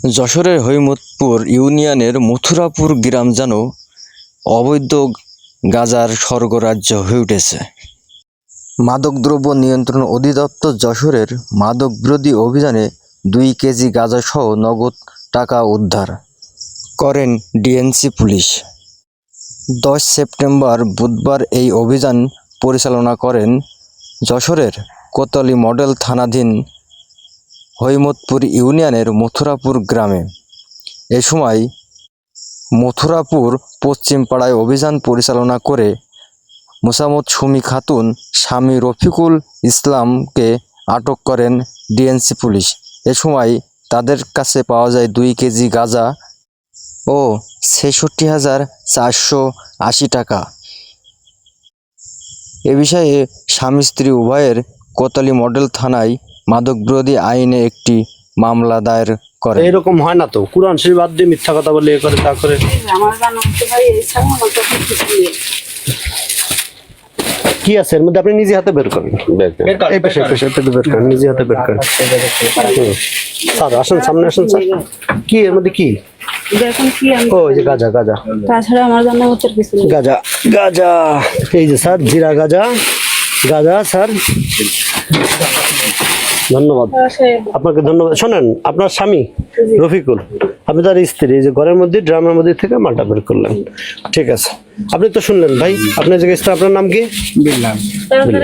যশোরের হৈমতপুর ইউনিয়নের মথুরাপুর গ্রাম যেন অবৈধ গাঁজার স্বর্গরাজ্য হয়ে উঠেছে। মাদকদ্রব্য নিয়ন্ত্রণ অধিদপ্তর যশোরের মাদক বিরোধী অভিযানে 2 কেজি গাঁজাসহ নগদ টাকা উদ্ধার করেন ডিএনসি পুলিশ। 10 সেপ্টেম্বর বুধবার এই অভিযান পরিচালনা করেন যশোরের কোতোয়ালি মডেল থানাধীন হৈমতপুর ইউনিয়নের মথুরাপুর গ্রামে। এ সময় মথুরাপুর পশ্চিম পাড়ায় অভিযান পরিচালনা করে মোসাম্মদ সুমি খাতুন স্বামী রফিকুল ইসলামকে আটক করেন ডিএনসি পুলিশ। এ সময় তাদের কাছে পাওয়া যায় 2 কেজি গাঁজা ও 66,480 টাকা। এ বিষয়ে স্বামী স্ত্রী উভয়ের কোতোয়ালি মডেল থানায় মাদক বিরোধী আইনে একটি মামলা দায়ের করে। এরকম হয় না তো, কুরআন শরীফ বাদ দিয়ে মিথ্যা কথা বলে এ করে তা করে। আমার জানা হচ্ছে ভাই এই ছাড়া আমার কাছে কিছু নেই। কি আছে এর মধ্যে, আপনি নিজে হাতে বের করেন। এই পেশে বের করেন, নিজে হাতে বের করেন। স্যার আসেন, সামনে আসেন স্যার। কি এর মধ্যে কি? দেখুন কি আমি ও এই যে গাঁজা তাছাড়া আমার জানা হচ্ছে আর কিছু নেই। গাঁজা এই যে স্যার, জিরা গাঁজা স্যার, ধন্যবাদ আপনাকে, ধন্যবাদ। শোনেন, আপনার স্বামী রফিকুল, আপনি তার স্ত্রী, এই যে ঘরের মধ্যে ড্রামের মধ্যে থেকে মালটা বের করলেন। ঠিক আছে, আপনি তো শুনলেন ভাই, আপনার জায়গায় আপনার নাম কি? তারপরে